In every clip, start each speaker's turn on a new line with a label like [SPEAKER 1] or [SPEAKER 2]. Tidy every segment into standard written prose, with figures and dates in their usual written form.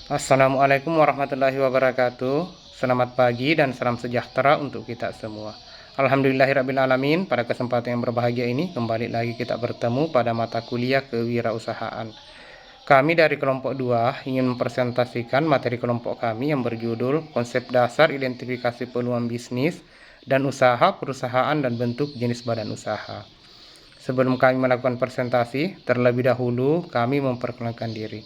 [SPEAKER 1] Assalamualaikum warahmatullahi wabarakatuh. Selamat pagi dan salam sejahtera untuk kita semua. Alhamdulillahirrabbilalamin. Pada kesempatan yang berbahagia ini kembali lagi kita bertemu pada mata kuliah kewirausahaan. Kami dari kelompok 2 ingin mempresentasikan materi kelompok kami yang berjudul Konsep Dasar Identifikasi Peluang Bisnis dan Usaha Perusahaan dan Bentuk Jenis Badan Usaha. Sebelum kami melakukan presentasi, terlebih dahulu kami memperkenalkan diri.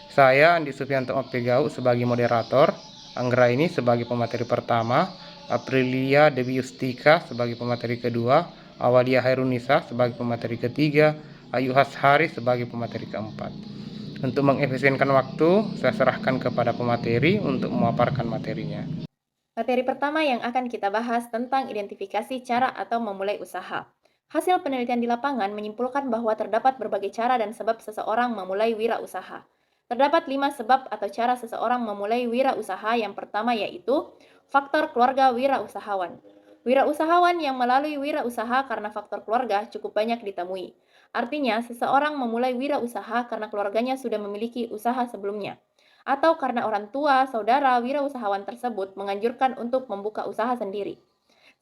[SPEAKER 1] Saya Andi Sufianto Opegau sebagai moderator, Anggraini sebagai pemateri pertama, Aprilia Dewi Yustika sebagai pemateri kedua, Awalia Hairunisa sebagai pemateri ketiga, Ayu Hashari sebagai pemateri keempat. Untuk mengefisienkan waktu, saya serahkan kepada pemateri untuk memaparkan materinya.
[SPEAKER 2] Materi pertama yang akan kita bahas tentang identifikasi cara atau memulai usaha. Hasil penelitian di lapangan menyimpulkan bahwa terdapat berbagai cara dan sebab seseorang memulai wirausaha. Terdapat 5 sebab atau cara seseorang memulai wirausaha. Yang pertama yaitu faktor keluarga wirausahawan. Wirausahawan yang melalui wirausaha karena faktor keluarga cukup banyak ditemui. Artinya, seseorang memulai wirausaha karena keluarganya sudah memiliki usaha sebelumnya, atau karena orang tua, saudara, wirausahawan tersebut menganjurkan untuk membuka usaha sendiri.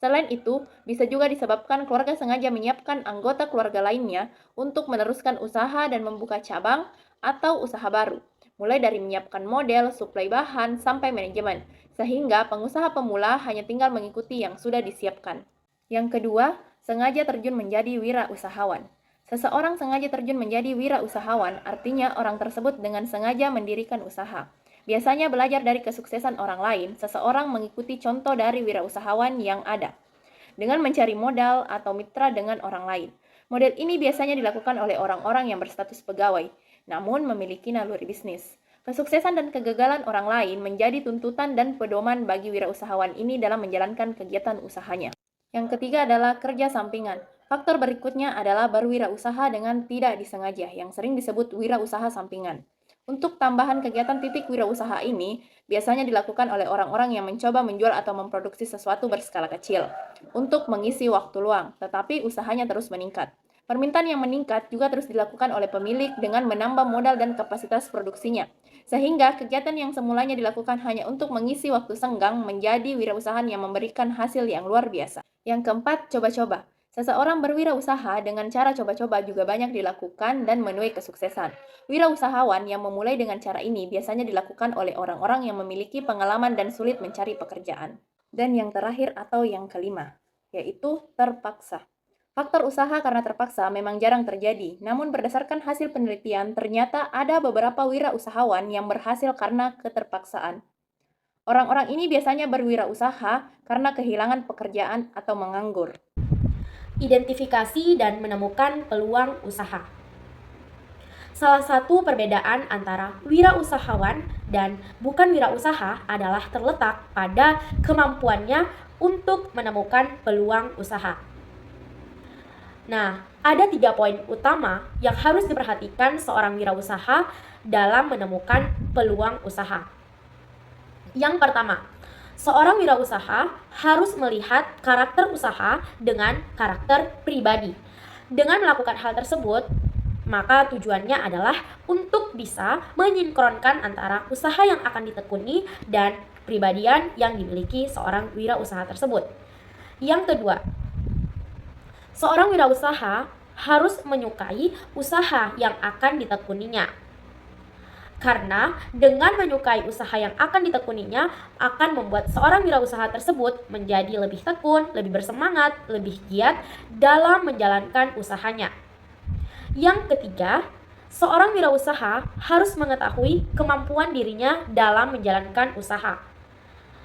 [SPEAKER 2] Selain itu, bisa juga disebabkan keluarga sengaja menyiapkan anggota keluarga lainnya untuk meneruskan usaha dan membuka cabang atau usaha baru, mulai dari menyiapkan model, suplai bahan, sampai manajemen, sehingga pengusaha pemula hanya tinggal mengikuti yang sudah disiapkan. Yang kedua, sengaja terjun menjadi wirausahawan. Seseorang sengaja terjun menjadi wirausahawan, artinya orang tersebut dengan sengaja mendirikan usaha. Biasanya belajar dari kesuksesan orang lain, seseorang mengikuti contoh dari wirausahawan yang ada, dengan mencari modal atau mitra dengan orang lain. Model ini biasanya dilakukan oleh orang-orang yang berstatus pegawai, namun memiliki naluri bisnis. Kesuksesan dan kegagalan orang lain menjadi tuntutan dan pedoman bagi wirausahawan ini dalam menjalankan kegiatan usahanya. Yang ketiga adalah kerja sampingan. Faktor berikutnya adalah berwirausaha dengan tidak disengaja, yang sering disebut wirausaha sampingan. Untuk tambahan kegiatan titik wirausaha ini, biasanya dilakukan oleh orang-orang yang mencoba menjual atau memproduksi sesuatu berskala kecil untuk mengisi waktu luang, tetapi usahanya terus meningkat. Permintaan yang meningkat juga terus dilakukan oleh pemilik dengan menambah modal dan kapasitas produksinya, sehingga kegiatan yang semulanya dilakukan hanya untuk mengisi waktu senggang menjadi wirausahaan yang memberikan hasil yang luar biasa. Yang keempat, coba-coba. Seseorang berwirausaha dengan cara coba-coba juga banyak dilakukan dan menuai kesuksesan. Wirausahawan yang memulai dengan cara ini biasanya dilakukan oleh orang-orang yang memiliki pengalaman dan sulit mencari pekerjaan. Dan yang terakhir atau yang kelima, yaitu terpaksa. Faktor usaha karena terpaksa memang jarang terjadi, namun berdasarkan hasil penelitian, ternyata ada beberapa wirausahawan yang berhasil karena keterpaksaan. Orang-orang ini biasanya berwirausaha karena kehilangan pekerjaan atau menganggur.
[SPEAKER 3] Identifikasi dan menemukan peluang usaha. Salah satu perbedaan antara wirausahawan dan bukan wirausaha adalah terletak pada kemampuannya untuk menemukan peluang usaha. Nah, ada 3 poin utama yang harus diperhatikan seorang wirausaha dalam menemukan peluang usaha. Yang pertama, seorang wirausaha harus melihat karakter usaha dengan karakter pribadi. Dengan melakukan hal tersebut, maka tujuannya adalah untuk bisa menyinkronkan antara usaha yang akan ditekuni dan kepribadian yang dimiliki seorang wirausaha tersebut. Yang kedua, seorang wirausaha harus menyukai usaha yang akan ditekuninya. Karena dengan menyukai usaha yang akan ditekuninya akan membuat seorang wirausaha tersebut menjadi lebih tekun, lebih bersemangat, lebih giat dalam menjalankan usahanya. Yang ketiga, seorang wirausaha harus mengetahui kemampuan dirinya dalam menjalankan usaha.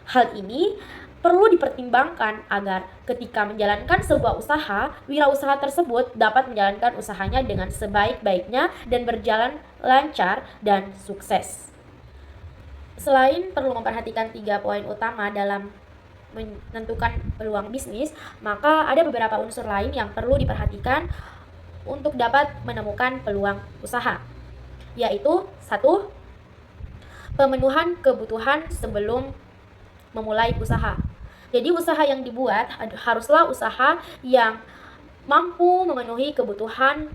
[SPEAKER 3] Hal ini perlu dipertimbangkan agar ketika menjalankan sebuah usaha, wirausaha tersebut dapat menjalankan usahanya dengan sebaik-baiknya dan berjalan lancar dan sukses. Selain perlu memperhatikan 3 poin utama dalam menentukan peluang bisnis, maka ada beberapa unsur lain yang perlu diperhatikan untuk dapat menemukan peluang usaha, yaitu 1. Pemenuhan kebutuhan sebelum memulai usaha. Jadi usaha yang dibuat haruslah usaha yang mampu memenuhi kebutuhan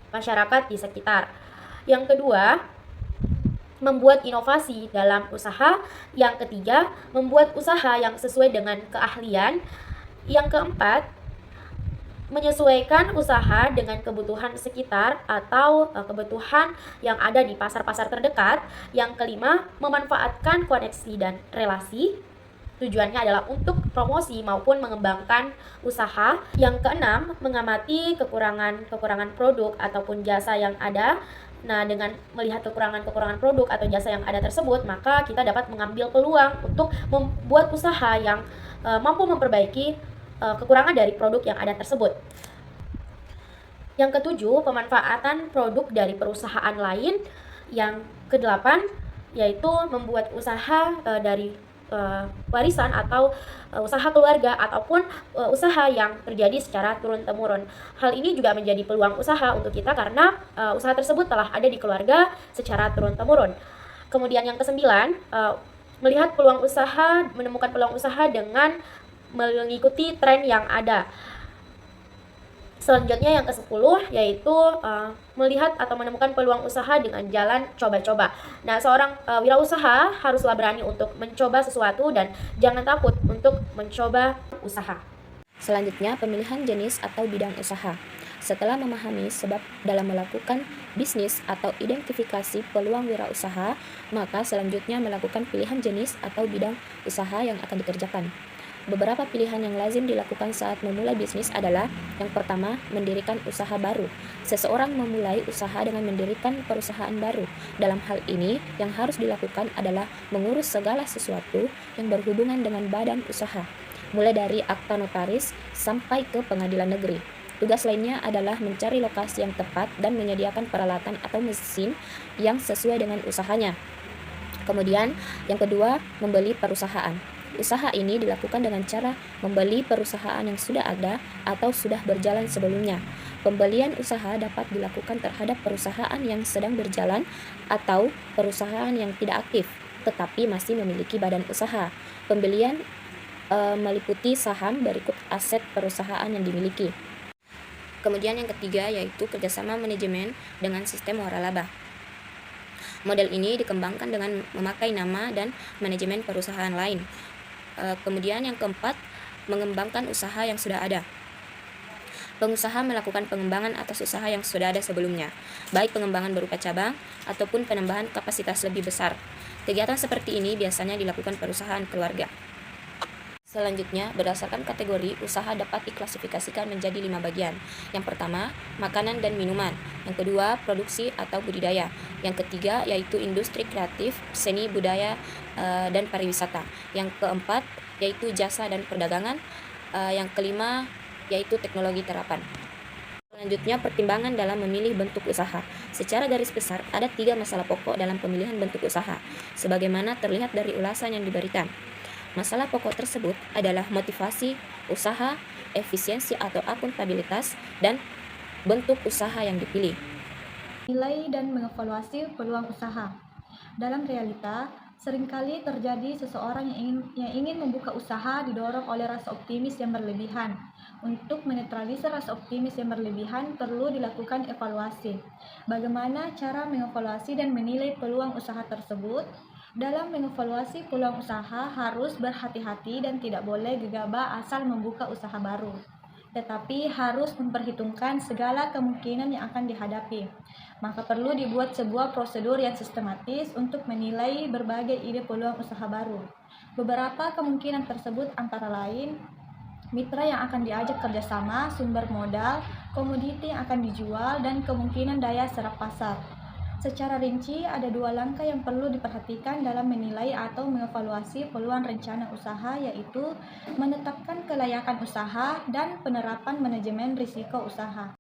[SPEAKER 3] masyarakat di sekitar. Yang kedua, membuat inovasi dalam usaha. Yang ketiga, membuat usaha yang sesuai dengan keahlian. Yang keempat, menyesuaikan usaha dengan kebutuhan sekitar atau kebutuhan yang ada di pasar-pasar terdekat. Yang kelima, memanfaatkan koneksi dan relasi. Tujuannya adalah untuk promosi maupun mengembangkan usaha. Yang keenam, mengamati kekurangan produk ataupun jasa yang ada. Nah, dengan melihat kekurangan produk atau jasa yang ada tersebut, maka kita dapat mengambil peluang untuk membuat usaha yang mampu memperbaiki kekurangan dari produk yang ada tersebut. Yang ketujuh, pemanfaatan produk dari perusahaan lain. Yang kedelapan, yaitu membuat usaha dari warisan atau usaha keluarga ataupun usaha yang terjadi secara turun-temurun. Hal ini juga menjadi peluang usaha untuk kita karena usaha tersebut telah ada di keluarga secara turun-temurun. Kemudian yang kesembilan, melihat peluang usaha, menemukan peluang usaha dengan mengikuti tren yang ada. Selanjutnya yang ke-10 yaitu melihat atau menemukan peluang usaha dengan jalan coba-coba. Nah, seorang wirausaha haruslah berani untuk mencoba sesuatu dan jangan takut untuk mencoba usaha.
[SPEAKER 4] Selanjutnya, pemilihan jenis atau bidang usaha. Setelah memahami sebab dalam melakukan bisnis atau identifikasi peluang wirausaha, maka selanjutnya melakukan pilihan jenis atau bidang usaha yang akan dikerjakan. Beberapa pilihan yang lazim dilakukan saat memulai bisnis adalah: yang pertama, mendirikan usaha baru. Seseorang memulai usaha dengan mendirikan perusahaan baru. Dalam hal ini, yang harus dilakukan adalah mengurus segala sesuatu yang berhubungan dengan badan usaha, mulai dari akta notaris sampai ke pengadilan negeri. Tugas lainnya adalah mencari lokasi yang tepat dan menyediakan peralatan atau mesin yang sesuai dengan usahanya. Kemudian, yang kedua, membeli perusahaan. Usaha ini dilakukan dengan cara membeli perusahaan yang sudah ada atau sudah berjalan sebelumnya. Pembelian usaha dapat dilakukan terhadap perusahaan yang sedang berjalan atau perusahaan yang tidak aktif, tetapi masih memiliki badan usaha. Pembelian meliputi saham berikut aset perusahaan yang dimiliki. Kemudian yang ketiga yaitu kerjasama manajemen dengan sistem waralaba. Model ini dikembangkan dengan memakai nama dan manajemen perusahaan lain. Kemudian yang keempat, mengembangkan usaha yang sudah ada. Pengusaha melakukan pengembangan atas usaha yang sudah ada sebelumnya, baik pengembangan berupa cabang ataupun penambahan kapasitas lebih besar. Kegiatan seperti ini biasanya dilakukan perusahaan keluarga. Selanjutnya, berdasarkan kategori, usaha dapat diklasifikasikan menjadi 5 bagian. Yang pertama, makanan dan minuman. Yang kedua, produksi atau budidaya. Yang ketiga, yaitu industri kreatif, seni, budaya, dan pariwisata. Yang keempat, yaitu jasa dan perdagangan. Yang kelima, yaitu teknologi terapan. Selanjutnya, pertimbangan dalam memilih bentuk usaha. Secara garis besar, ada 3 masalah pokok dalam pemilihan bentuk usaha, sebagaimana terlihat dari ulasan yang diberikan. Masalah pokok tersebut adalah motivasi usaha, efisiensi atau akuntabilitas, dan bentuk usaha yang dipilih.
[SPEAKER 5] Nilai dan mengevaluasi peluang usaha. Dalam realita, seringkali terjadi seseorang yang ingin membuka usaha didorong oleh rasa optimis yang berlebihan. Untuk menetralisir rasa optimis yang berlebihan, perlu dilakukan evaluasi. Bagaimana cara mengevaluasi dan menilai peluang usaha tersebut? Dalam mengevaluasi peluang usaha harus berhati-hati dan tidak boleh gegabah asal membuka usaha baru, tetapi harus memperhitungkan segala kemungkinan yang akan dihadapi. Maka perlu dibuat sebuah prosedur yang sistematis untuk menilai berbagai ide peluang usaha baru. Beberapa kemungkinan tersebut antara lain: mitra yang akan diajak kerjasama, sumber modal, komoditi yang akan dijual, dan kemungkinan daya serap pasar. Secara rinci, ada 2 langkah yang perlu diperhatikan dalam menilai atau mengevaluasi peluang rencana usaha, yaitu menetapkan kelayakan usaha dan penerapan manajemen risiko usaha.